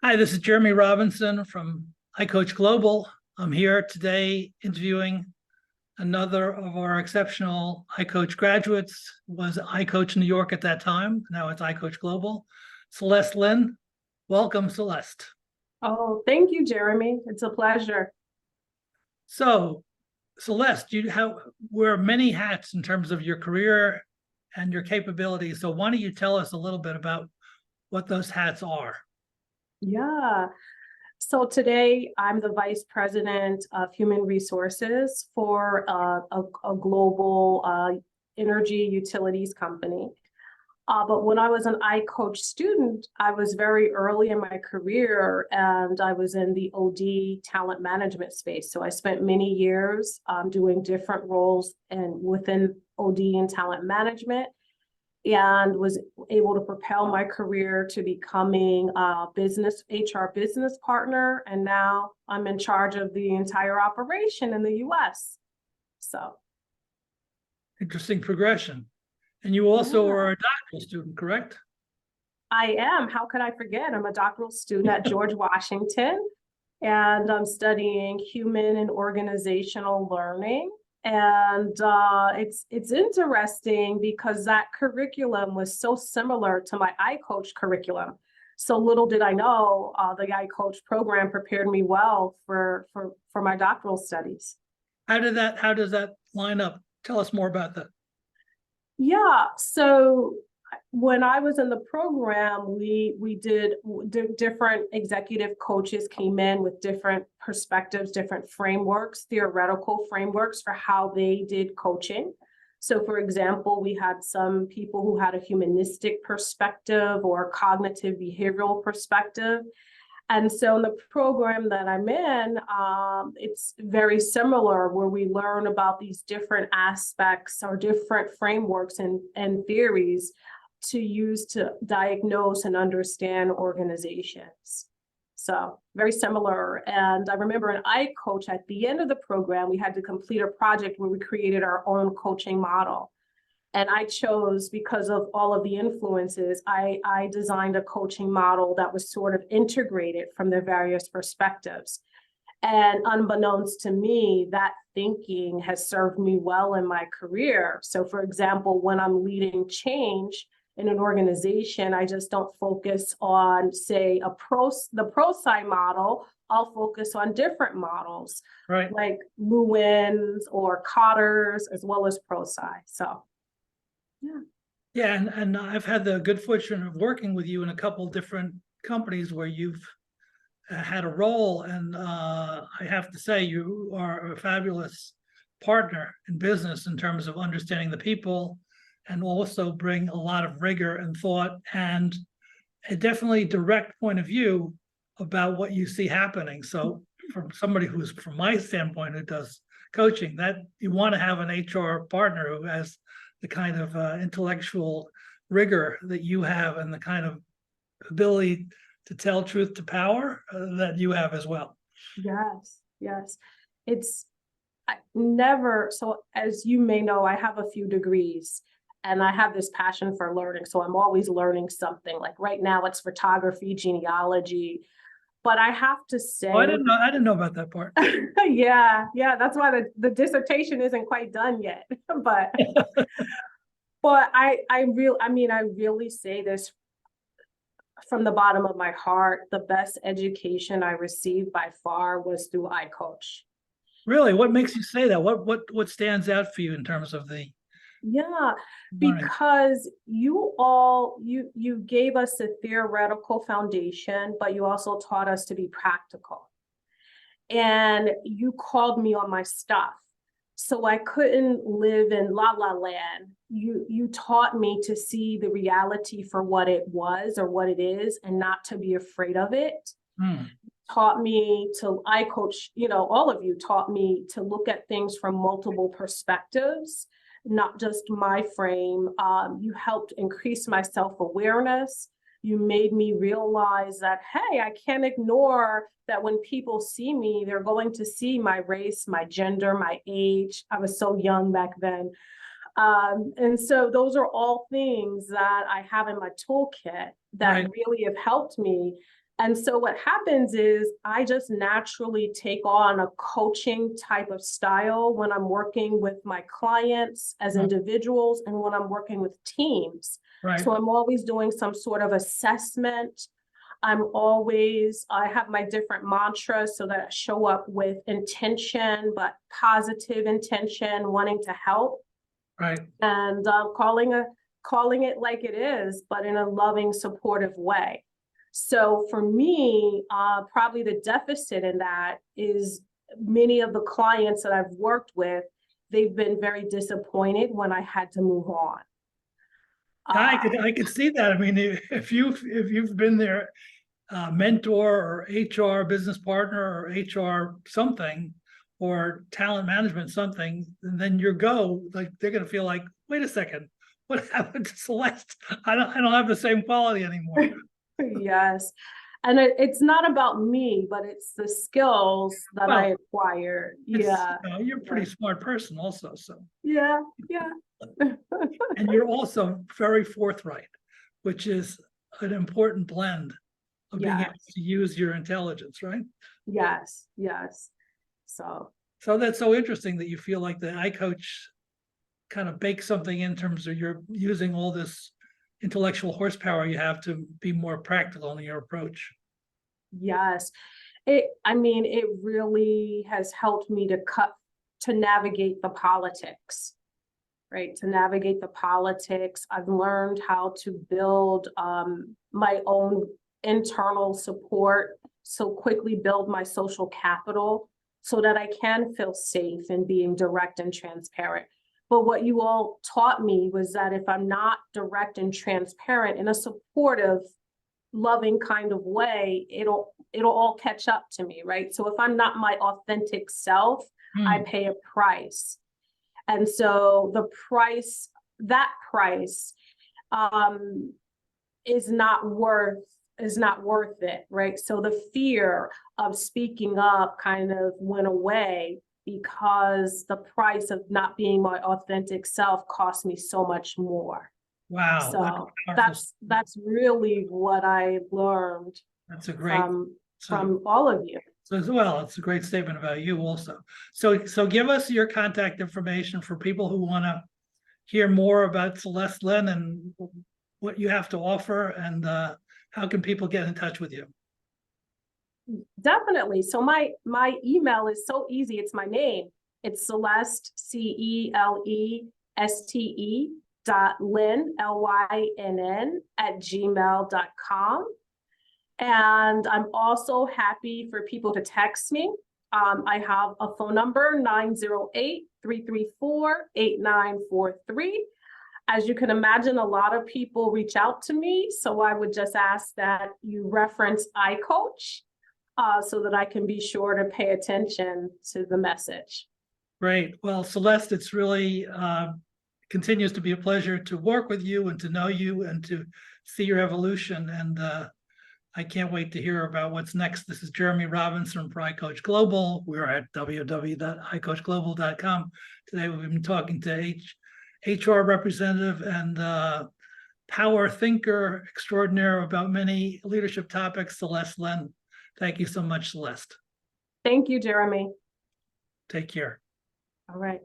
Hi, this is Jeremy Robinson from iCoach Global. I'm here today interviewing another of our exceptional iCoach graduates. It was iCoach New York at that time. Now it's iCoach Global. Celeste Lynn. Welcome, Celeste. Oh, thank you, Jeremy. It's a pleasure. So, Celeste, you wear many hats in terms of your career and your capabilities. So why don't you tell us a little bit about what those hats are? Yeah. So today I'm the Vice President of Human Resources for a global energy utilities company. But when I was an iCoach student, I was very early in my career and I was in the OD talent management space. So I spent many years doing different roles and within OD and talent management, and was able to propel my career to becoming a HR business partner. And now I'm in charge of the entire operation in the US. So, Interesting progression. And you also yeah, are a doctoral student, correct? I am. How could I forget? I'm a doctoral student at George Washington, and I'm studying human and organizational learning. And it's interesting because that curriculum was so similar to my iCoach curriculum. So little did I know, the iCoach program prepared me well for my doctoral studies. How does that line up? Tell us more about that. Yeah, so when I was in the program, we did different executive coaches came in with different perspectives, different frameworks, theoretical frameworks for how they did coaching. So for example, we had some people who had a humanistic perspective or cognitive behavioral perspective. And so in the program that I'm in, it's very similar where we learn about these different aspects or different frameworks and theories to use to diagnose and understand organizations. So very similar. And I remember in iCoach at the end of the program, we had to complete a project where we created our own coaching model. And I chose, because of all of the influences, I designed a coaching model that was sort of integrated from their various perspectives. And unbeknownst to me, that thinking has served me well in my career. So for example, when I'm leading change in an organization, I just don't focus on, say, the pro-sci model. I'll focus on different models, Right. like Lewin's or Cotter's, as well as pro-sci. So yeah. Yeah, and I've had the good fortune of working with you in a couple different companies where you've had a role, and I have to say you are a fabulous partner in business in terms of understanding the people, and also bring a lot of rigor and thought and a definitely direct point of view about what you see happening. So from somebody who's, from my standpoint, who does coaching, that you want to have an HR partner who has the kind of intellectual rigor that you have and the kind of ability to tell truth to power that you have as well. Yes, yes. It's I never, so as you may know, I have a few degrees and I have this passion for learning. So I'm always learning something. Like right now it's photography, genealogy. But I have to Oh, say, I didn't know about that part. yeah, that's why the dissertation isn't quite done yet. But I really say this from the bottom of my heart. The best education I received by far was through iCoach. Really, what makes you say that? What stands out for you in terms of the Yeah, learning? because you gave us a theoretical foundation, but you also taught us to be practical. And you called me on my stuff. So I couldn't live in la la land. You taught me to see the reality for what it was or what it is and not to be afraid of it. Hmm. Taught me to, I coach, all of you taught me to look at things from multiple perspectives, not just my frame. You helped increase my self-awareness. You made me realize that, hey, I can't ignore that when people see me, they're going to see my race, my gender, my age. I was so young back then. And so those are all things that I have in my toolkit that Right. really have helped me. And so what happens is I just naturally take on a coaching type of style when I'm working with my clients as individuals and when I'm working with teams. Right. So I'm always doing some sort of assessment. I have my different mantras so that I show up with intention, but positive intention, wanting to help. Right. And calling it like it is, but in a loving, supportive way. So for me, probably the deficit in that is many of the clients that I've worked with, they've been very disappointed when I had to move on. I could see that. I mean, if you've been their mentor or HR business partner or HR something or talent management something, and then they're going to feel like, wait a second, what happened to Celeste? I don't have the same quality anymore. Yes. And it's not about me, but it's the skills that I acquired. Yeah. You're a pretty smart person also. So yeah. and you're also very forthright, which is an important blend of being able to use your intelligence, right? Yes. So that's so interesting that you feel like the iCoach kind of bakes something in terms of you're using all this intellectual horsepower you have to be more practical in your approach. Yes. It really has helped me to navigate the politics, right? To navigate the politics. I've learned how to build my own internal support, so quickly build my social capital so that I can feel safe in being direct and transparent. But what you all taught me was that if I'm not direct and transparent in a supportive, loving kind of way, it'll all catch up to me, right? So if I'm not my authentic self, I pay a price. And so that price is not worth it, right? So the fear of speaking up kind of went away because the price of not being my authentic self cost me so much more. Wow. So that's really what I learned. That's a great from all of you. So as well, it's a great statement about you also. So give us your contact information for people who want to hear more about Celeste Lynn and what you have to offer, and how can people get in touch with you? Definitely. So my email is so easy. It's my name. It's Celeste, CELESTE.Lynn, LYNN @gmail.com. And I'm also happy for people to text me. I have a phone number, 908-334-8943. As you can imagine, a lot of people reach out to me. So I would just ask that you reference iCoach so that I can be sure to pay attention to the message. Great. Well, Celeste, it's really continues to be a pleasure to work with you and to know you and to see your evolution. And I can't wait to hear about what's next. This is Jeremy Robinson from iCoach Global. We're at www.icoachglobal.com. Today we've been talking to HR representative and power thinker extraordinaire about many leadership topics, Celeste Lynn. Thank you so much, Celeste. Thank you, Jeremy. Take care. All right.